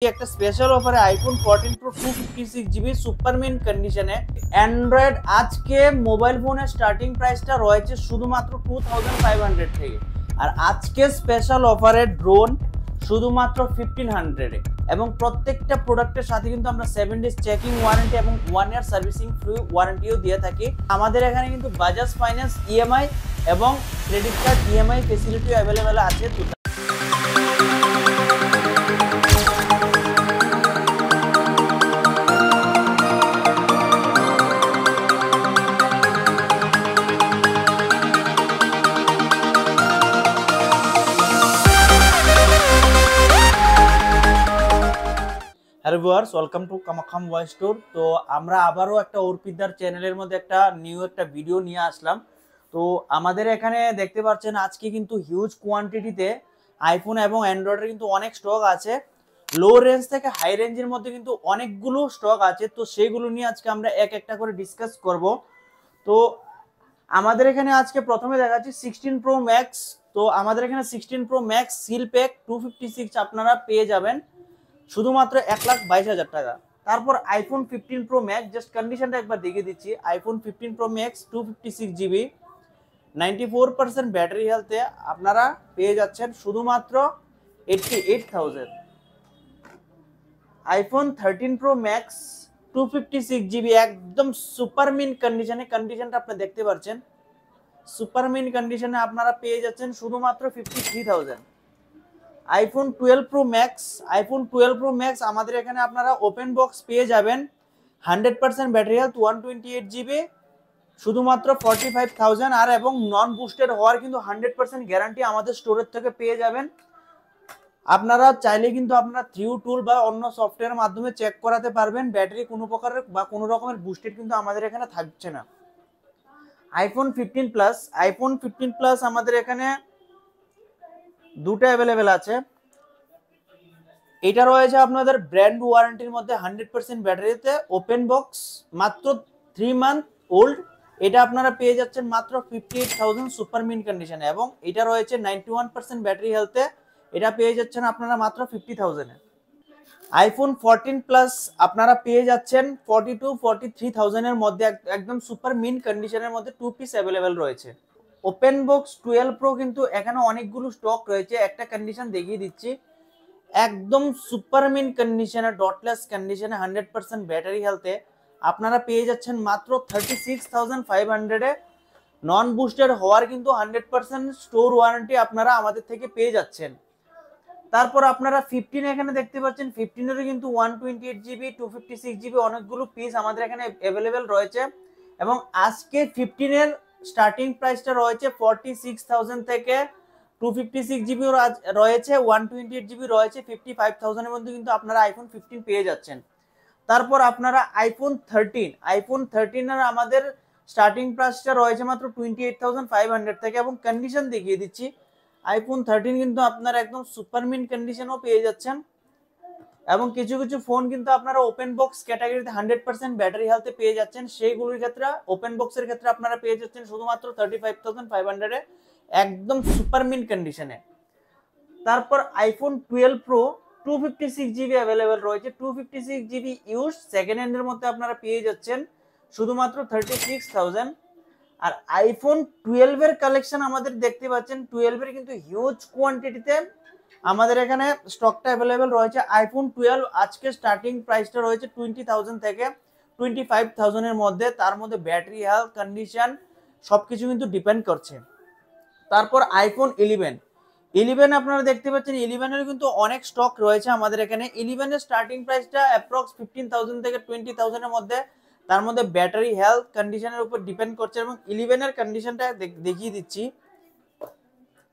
একটা স্পেশাল অফারে iPhone 14 pro 256 GB super mint কন্ডিশনে অ্যান্ড্রয়েড আজকে মোবাইল ফোনের স্টার্টিং প্রাইসটা রয়েছে শুধুমাত্র 2500 থেকে। আর আজকে স্পেশাল অফারে ড্রোন শুধুমাত্র 1500 এবং প্রত্যেকটা প্রোডাক্টের সাথে কিন্তু আমরা 7 ডেজ চেকিং ওয়ারেন্টি এবং 1 ইয়ার সার্ভিসিং ফ্রি ওয়ারেন্টিও দিয়ে থাকি। আমাদের এখানে কিন্তু বাজাজ ফাইন্যান্স ইএমআই এবং ক্রেডিট কার্ড ইএমআই ফেসিলিটিও অ্যাভেলেবেল আছে। Hello viewers, welcome to Kamakhya mobile store. তো আমরা আবারও একটা অর্পিতার চ্যানেলের মধ্যে একটা ভিডিও নিয়ে আসলাম। তো আমাদের এখানে দেখতে পাচ্ছেন আজকে কিন্তু হিউজ কোয়ান্টিটিতে আইফোন এবং অ্যান্ড্রয়েডের কিন্তু অনেক স্টক আছে। লো রেঞ্জ থেকে হাই রেঞ্জের মধ্যে কিন্তু অনেকগুলো স্টক আছে। তো সেইগুলো নিয়ে আজকে আমরা এক একটা করে ডিসকাস করব। তো আমাদের এখানে আজকে প্রথমে দেখাচ্ছি 16 প্রো ম্যাক্স। তো আমাদের এখানে 16 প্রো ম্যাক্স সিল প্যাক 256 আপনারা পেয়ে যাবেন শুধুমাত্র 1,22,000 টাকা। তারপর আইফোন 15 প্রো ম্যাক্স, জাস্ট কন্ডিশনটা একবার দেখিয়ে দিচ্ছি। IPhone 15 pro max 256 GB 94% battery হেলথে আপনারা পেয়ে যাচ্ছেন শুধুমাত্র 88,000। আইফোন 13 প্রো ম্যাক্স 256 জিবি একদম সুপার মিন কন্ডিশনটা আপনারা দেখতে পাচ্ছেন। সুপার মিন কন্ডিশনে আপনারা পেয়ে যাচ্ছেন শুধুমাত্র 53,000। আইফোন 12 প্রো ম্যাক্স আমাদের এখানে আপনারা ওপেন বক্স পেয়ে যাবেন 100% ব্যাটারি হেলথ 128 জিবি শুধুমাত্র 45,000। আর এবং নন বুস্টেড হওয়ার কিন্তু 100% গ্যারান্টি আমাদের স্টোরের থেকে পেয়ে যাবেন। আপনারা চাইলে কিন্তু আপনারা থ্রিউ টুল বা অন্য সফটওয়্যারের মাধ্যমে চেক করাতে পারবেন। ব্যাটারি কোনো প্রকারের বা কোনো রকমের বুস্টেড কিন্তু আমাদের এখানে থাকছে না। আইফোন 15 প্লাস আমাদের এখানে দুটো অ্যাভেলেবেল আছে। এটা রয়েছে আপনাদের ব্র্যান্ড ওয়ারেন্টির মধ্যে 100% ব্যাটারিতে ওপেন বক্স মাত্র 3 মান্থ ওল্ড। এটা আপনারা পেয়ে যাচ্ছেন মাত্র 58,000 সুপার মিন কন্ডিশনে। এবং এটা রয়েছে 91% ব্যাটারি হেলথে, এটা পেয়ে যাচ্ছেন আপনারা মাত্র 50,000 এ। আইফোন 14 প্লাস আপনারা পেয়ে যাচ্ছেন 42-43,000 এর মধ্যে একদম সুপার মিন কন্ডিশনের মধ্যে 2 পিস অ্যাভেলেবেল রয়েছে। ওপেন বক্স 12 প্রো কিন্তু এখানে অনেকগুলো স্টক রয়েছে, একটা কন্ডিশন দেখিয়ে দিচ্ছি। একদম সুপার মিন কন্ডিশনে ডটলেস কন্ডিশনে 100% ব্যাটারি হেলথে আপনারা পেয়ে যাচ্ছেন মাত্র 36,500 এ। নন বুস্টেড হওয়ার কিন্তু 100% স্টোর ওয়ারেন্টি আপনারা আমাদের থেকে পেয়ে যাচ্ছেন। তারপর আপনারা 15 এখানে দেখতে পাচ্ছেন, 15 এর কিন্তু 128 জিবি 256 জিবি অনেকগুলো পিস আমাদের এখানে অ্যাভেলেবেল রয়েছে। এবং আজকে 15 এর স্টার্টিং প্রাইসটা রয়েছে 46,000 থেকে। 256 জিবি রয়েছে, 128 জিবি রয়েছে, 55,000 এর মধ্যে কিন্তু আপনারা আইফোন 15 পেয়ে যাচ্ছেন। তারপর আপনারা আইফোন 13 এর আমাদের স্টার্টিং প্রাইসটা রয়েছে মাত্র 28,500 থেকে। এবং কন্ডিশন দেখিয়ে দিচ্ছি, আইফোন 13 কিন্তু আপনারা একদম সুপার মিন কন্ডিশনও পেয়ে যাচ্ছেন। এবং কিছু কিছু ফোন কিন্তু আপনারা ওপেন বক্স ক্যাটাগরিতে 100% ব্যাটারি হেলথে পেয়ে যাচ্ছেন। সেইগুলোর ক্ষেত্রে ওপেন বক্সের ক্ষেত্রে আপনারা পেয়ে যাচ্ছেন শুধুমাত্র 35,500 এ একদম সুপার মিন কন্ডিশনে। তারপর আইফোন 12 প্রো 256 জিবি অ্যাভেলেবেল রয়েছে। 256 জিবি ইউজ সেকেন্ড হ্যান্ডের মধ্যে আপনারা পেয়ে যাচ্ছেন শুধুমাত্র 36,000। আর আইফোন 12 এর কালেকশন আমাদের দেখতে পাচ্ছেন, 12 এর কিন্তু হিউজ কোয়ান্টিটিতে আমাদের এখানে স্টকটা অ্যাভেলেবেল রয়েছে। আইফোন 12 আজকে স্টার্টিং প্রাইসটা রয়েছে 20,000 থেকে 25,000 এর মধ্যে। তার মধ্যে ব্যাটারি হেলথ কন্ডিশন সবকিছু কিন্তু ডিপেন্ড করছে। তারপর আইফোন 11 আপনারা দেখতে পাচ্ছেন, 11 এর কিন্তু অনেক স্টক রয়েছে আমাদের এখানে। 11 এর স্টার্টিং প্রাইসটা অ্যাপ্রক্স 15,000 থেকে 20,000 এর মধ্যে। তার মধ্যে ব্যাটারি হেলথ কন্ডিশনের উপর ডিপেন্ড করছে। এবং 11 এর কন্ডিশনটা দেখিয়ে দিচ্ছি,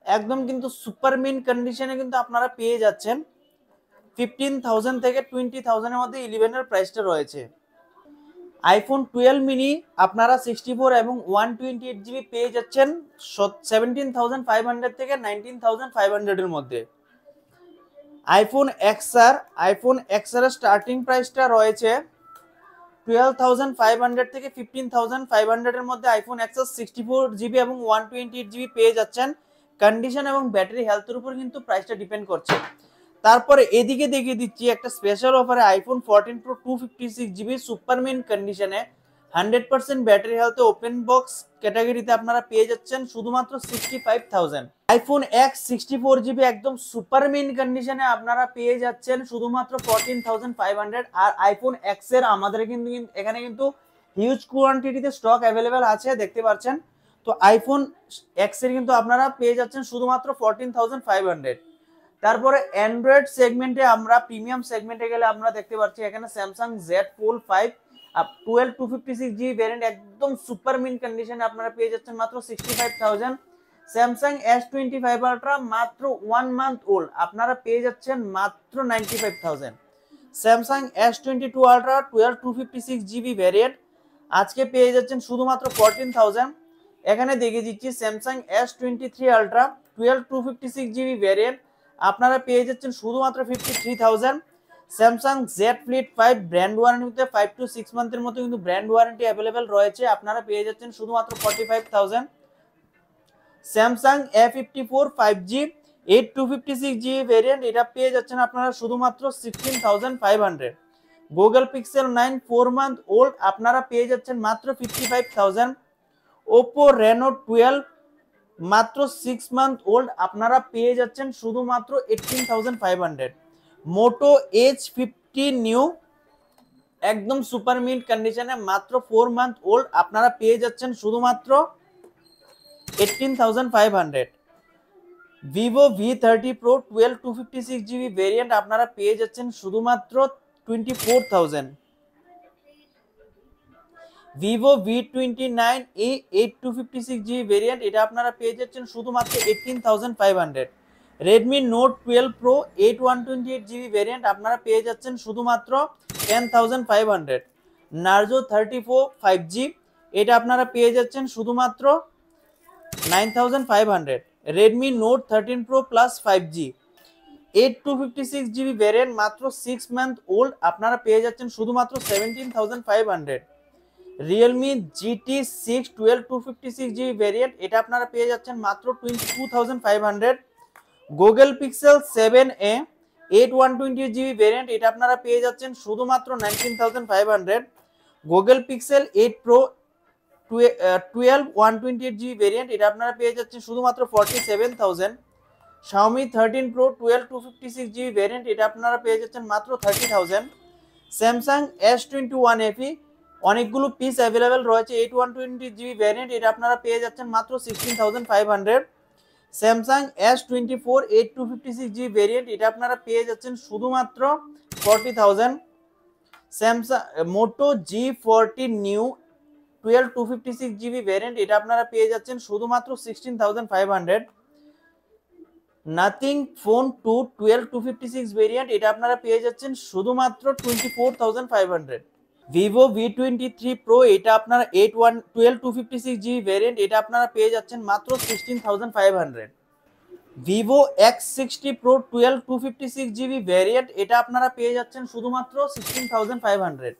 একদম কিন্তু সুপার মিন কন্ডিশনে কিন্তু আপনারা পেয়ে যাচ্ছেন 15,000 থেকে 20,000 এর মধ্যে 11 এর প্রাইসটা রয়েছে। আইফোন 12 মিনি আপনারা 64 এবং 128 জিবি পেয়ে যাচ্ছেন 17,500 থেকে 19,500 এর মধ্যে। আইফোন এক্সআর এর স্টার্টিং প্রাইসটা রয়েছে 12,500 থেকে 15,500 এর মধ্যে। আইফোন এক্সআর 64 জিবি এবং 128 জিবি পেয়ে যাচ্ছেন। কন্ডিশন এবং ব্যাটারি হেলথের উপর কিন্তু প্রাইসটা ডিপেন্ড করছে। তারপরে এদিকে দেখিয়ে দিচ্ছি একটা স্পেশাল অফারে iPhone 14 pro 256GB super mint কন্ডিশনে 100% ব্যাটারি হেলথে ওপেন বক্স ক্যাটাগরিতে আপনারা পেয়ে যাচ্ছেন শুধুমাত্র 65,000। আইফোন এক্স 64GB একদম সুপার মিন্ট কন্ডিশনে আপনারা পেয়ে যাচ্ছেন শুধুমাত্র 14,500। আর আইফোন এক্স এর আমাদের কিন্তু এখানে কিন্তু হিউজ কোয়ান্টিটিতে স্টক অ্যাভেলেবেল আছে, দেখতে পাচ্ছেন। তো আইফোন এক্স এর কিন্তু আপনারা পেয়ে যাচ্ছেন শুধুমাত্র 14,500। তারপরে অ্যান্ড্রয়েড সেগমেন্টে আমরা প্রিমিয়াম সেগমেন্টে গেলে আমরা দেখতে পাচ্ছি এখানে Samsung Z fold 5 12 256GB variant একদম সুপার মিন্ট কন্ডিশনে আপনারা পেয়ে যাচ্ছেন মাত্র 65,000। স্যামসাং S25 আলট্রা মাত্র 1 মান্থ ওল্ড আপনারা পেয়ে যাচ্ছেন মাত্র 95,000। Samsung S22 ultra 12 256GB variant আজকে পেয়ে যাচ্ছেন শুধুমাত্র 14,000। এখানে দেখিয়ে দিচ্ছি Samsung S23 ultra 12 256GB variant আপনারা পেয়ে যাচ্ছেন শুধুমাত্র 53,000। স্যামসাং জেড ফ্লিপ 5 ব্র্যান্ড ওয়ারেন্টিতে 5 to 6 মান্থের মতো কিন্তু ব্র্যান্ড ওয়ারেন্টি অ্যাভেলেবেল রয়েছে, আপনারা পেয়ে যাচ্ছেন শুধুমাত্র 45,000। Samsung A54 5G 8 256GB variant এটা পেয়ে যাচ্ছেন আপনারা শুধুমাত্র 16,500। গুগল পিক্সেল 9 4 মান্থ ওল্ড আপনারা পেয়ে যাচ্ছেন মাত্র 55,000। ওপো রেনো 12 মাত্র 6 মান্থ ওল্ড আপনারা পেয়ে যাচ্ছেন শুধুমাত্র 18,500। মোটো H50 নিউ একদম সুপার মিন্ট কন্ডিশনে মাত্র 4 মান্থ ওল্ড আপনারা পেয়ে যাচ্ছেন শুধুমাত্র 18,500। Vivo V30 Pro 12 256GB variant আপনারা পেয়ে যাচ্ছেন শুধুমাত্র 24,000। ভিভো V29e 8 256GB ভ্যারিয়েন্ট এটা আপনারা পেয়ে যাচ্ছেন শুধুমাত্র 18,500। Redmi note 12 pro 8 128GB variant আপনারা পেয়ে যাচ্ছেন শুধুমাত্র 10,500। নার্জো 34 5G এটা আপনারা পেয়ে যাচ্ছেন শুধুমাত্র 9,500। Redmi note 13 pro plus 5G 8 256GB variant মাত্র 6 মান্থ ওল্ড আপনারা পেয়ে যাচ্ছেন শুধুমাত্র 17,500। রিয়েলমি GT6 12 256GB ভ্যারিয়েন্ট এটা আপনারা পেয়ে যাচ্ছেন মাত্র 22,500। Google pixel 7a 8 128GB variant এটা আপনারা পেয়ে যাচ্ছেন শুধুমাত্র 19,500। Google pixel 8 Pro 12 128GB variant এটা আপনারা পেয়ে যাচ্ছেন শুধুমাত্র 47,000। Xiaomi 13 Pro 12 256GB ভ্যারিয়েন্ট এটা আপনারা পেয়ে যাচ্ছেন মাত্র 30,000। স্যামসাং S21 FE অনেকগুলো পিস অ্যাভেলেবেল রয়েছে 8 128GB ভ্যারিয়েন্ট এটা আপনারা পেয়ে যাচ্ছেন মাত্র 16,500। স্যামসাং S24 8 256GB ভ্যারিয়েন্ট এটা আপনারা পেয়ে যাচ্ছেন শুধুমাত্র 40,000। স্যামসাং মোটো G40 নিউ 12 256GB ভ্যারিয়েন্ট এটা আপনারা পেয়ে যাচ্ছেন শুধুমাত্র 16,500। নাথিং ফোন 2 12 256 ভ্যারিয়েন্ট এটা আপনারা পেয়ে যাচ্ছেন শুধুমাত্র 24,500। ভিভো V23 Pro এটা আপনারা 12 256GB ভ্যারিয়েন্ট এটা আপনারা পেয়ে যাচ্ছেন মাত্র 16,500। Vivo X60 Pro 12 256GB variant এটা আপনারা পেয়ে যাচ্ছেন শুধুমাত্র 16,500।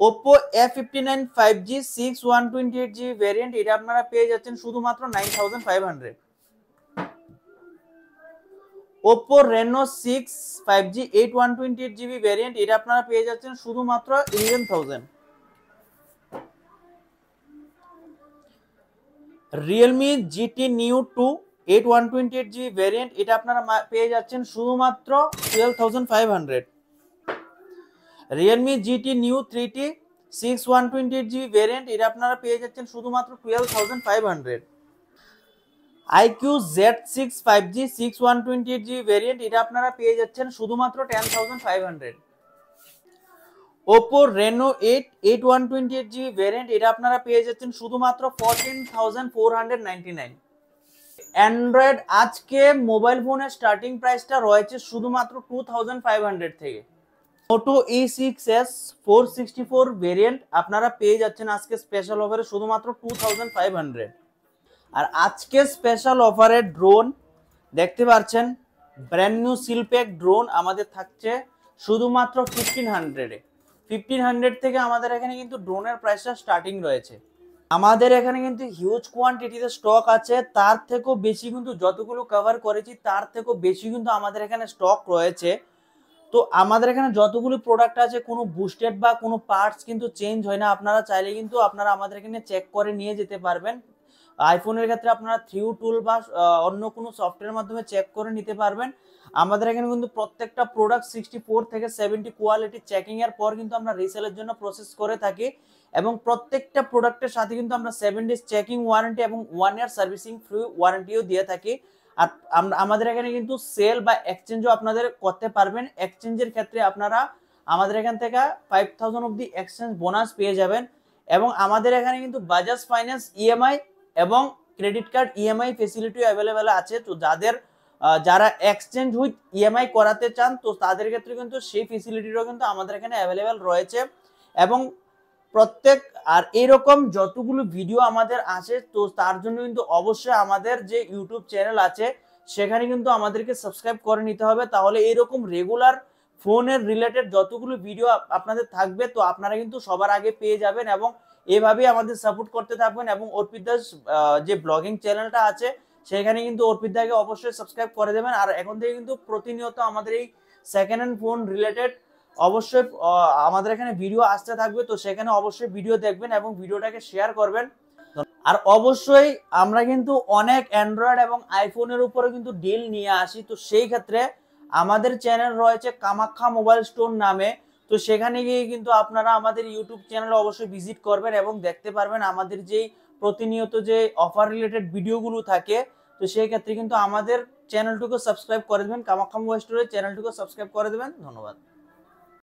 Oppo A59 5G 6 128GB variant এটা আপনারা পেয়ে যাচ্ছেন শুধুমাত্র 9,500। Oppo Reno 6 5G 8 128GB variant এটা আপনারা পেয়ে যাচ্ছেন শুধুমাত্র 11,000। Realme GT Neo 2 8 128GB variant এটা আপনারা পেয়ে যাচ্ছেন শুধুমাত্র 12,500। Realme GT Neo 3T 6 128GB variant এটা আপনারা পেয়ে যাচ্ছেন শুধুমাত্র 12,500। IQ Z6 5G 6 128GB variant এটা আপনারা পেয়ে যাচ্ছেন শুধুমাত্র 10,500। Oppo Reno 8 8 128GB ভ্যারিয়েন্ট এটা আপনারা পেয়ে যাচ্ছেন শুধুমাত্র 14,499। অ্যান্ড্রয়েড আজকে মোবাইল ফোনের স্টার্টিং প্রাইসটা রয়েছে শুধুমাত্র 2,500 থেকে। Moto E6s 464 ভেরিয়েন্ট আপনারা পেয়ে যাচ্ছেন আজকে স্পেশাল অফারে শুধুমাত্র 2,500। আর আজকে স্পেশাল অফারে ড্রোন দেখতে পাচ্ছেন ব্র্যান্ড নিউ সিলপ্যাক ড্রোন আমাদের থাকছে শুধুমাত্র 1,500 থেকে আমাদের এখানে কিন্তু ড্রোনের প্রাইসটা স্টার্টিং রয়েছে। আমাদের এখানে কিন্তু হিউজ কোয়ান্টিটিতে স্টক আছে, তার থেকেও বেশি কিন্তু যতগুলো কভার করেছি তার থেকেও বেশি কিন্তু আমাদের এখানে স্টক রয়েছে। তো আমাদের এখানে যতগুলো প্রোডাক্ট আছে কোনো বুস্টেড বা কোনো পার্টস কিন্তু চেঞ্জ হয় না। আপনারা চাইলে কিন্তু আপনারা আমাদের এখানে চেক করে নিয়ে যেতে পারবেন। আইফোনের ক্ষেত্রে আপনারা থ্রিউ টুল বা অন্য কোনো সফটওয়্যারের মাধ্যমে চেক করে নিতে পারবেন। আমাদের এখানে কিন্তু প্রত্যেকটা প্রোডাক্ট 64 থেকে 70 কোয়ালিটি চেকিং এর পর কিন্তু আমরা রিসেলের জন্য প্রসেস করে থাকি, এবং প্রত্যেকটা প্রোডাক্টের সাথে কিন্তু আমরা 7 ডেজ চেকিং ওয়ারেন্টি এবং 1 ইয়ার সার্ভিসিং ফ্রি ওয়ারেন্টিও দিয়ে থাকি। আর আমাদের এখানে কিন্তু সেল বা এক্সচেঞ্জও আপনাদের করতে পারবেন। এক্সচেঞ্জের ক্ষেত্রে আপনারা আমাদের এখান থেকে 5000 অবধি এক্সচেঞ্জ বোনাস পেয়ে যাবেন। এবং আমাদের এখানে কিন্তু বাজাজ ফাইন্যান্স ইএমআই এবং ক্রেডিট কার্ড ইএমআই ফেসিলিটিও অ্যাভেলেবেল আছে। তো যারা এক্সচেঞ্জ উইথ ইএমআই করাতে চান তো তাদের ক্ষেত্রে কিন্তু সেই ফেসিলিটিটাও কিন্তু আমাদের এখানে অ্যাভেলেবেল রয়েছে। এবং প্রত্যেক আর এরকম যতগুলো ভিডিও আমাদের আছে তো তার জন্য কিন্তু অবশ্যই আমাদের যে ইউটিউব চ্যানেল আছে সেখানে কিন্তু আমাদেরকে সাবস্ক্রাইব করে নিতে হবে, তাহলে এরকম রেগুলার ফোনের রিলেটেড যতগুলো ভিডিও আপনাদের থাকবে তো আপনারা কিন্তু সবার আগে পেয়ে যাবেন। এবং এভাবেই আমাদের সাপোর্ট করতে থাকবেন। এবং অর্পিত দাস যে ব্লগিং চ্যানেলটা আছে সেখানে কিন্তু অর্পিত দাকে অবশ্যই সাবস্ক্রাইব করে দেবেন। আর এখন থেকে কিন্তু প্রতিনিয়ত আমাদের এই সেকেন্ড হ্যান্ড ফোন রিলেটেড অবশ্যই আমাদের এখানে ভিডিও আসতে থাকবে, তো সেখানে অবশ্যই ভিডিও দেখবেন এবং ভিডিওটাকে শেয়ার করবেন। আর অবশ্যই আমরা কিন্তু অনেক অ্যান্ড্রয়েড এবং আইফোনের উপরে কিন্তু ডিল নিয়ে আসি, তো সেই ক্ষেত্রে আমাদের চ্যানেল রয়েছে কামাখ্যা মোবাইল স্টোর নামে। তো সেখানে গিয়ে কিন্তু আপনারা আমাদের ইউটিউব চ্যানেলে অবশ্যই ভিজিট করবেন এবং দেখতে পারবেন আমাদের যেই প্রতিনিয়ত যে অফার রিলেটেড ভিডিওগুলো থাকে। তো সেই ক্ষেত্রে কিন্তু আমাদের চ্যানেলটুকু সাবস্ক্রাইব করে দেবেন, কামাখ্যা মোবাইল স্টোরের চ্যানেলটুকু সাবস্ক্রাইব করে দেবেন। ধন্যবাদ।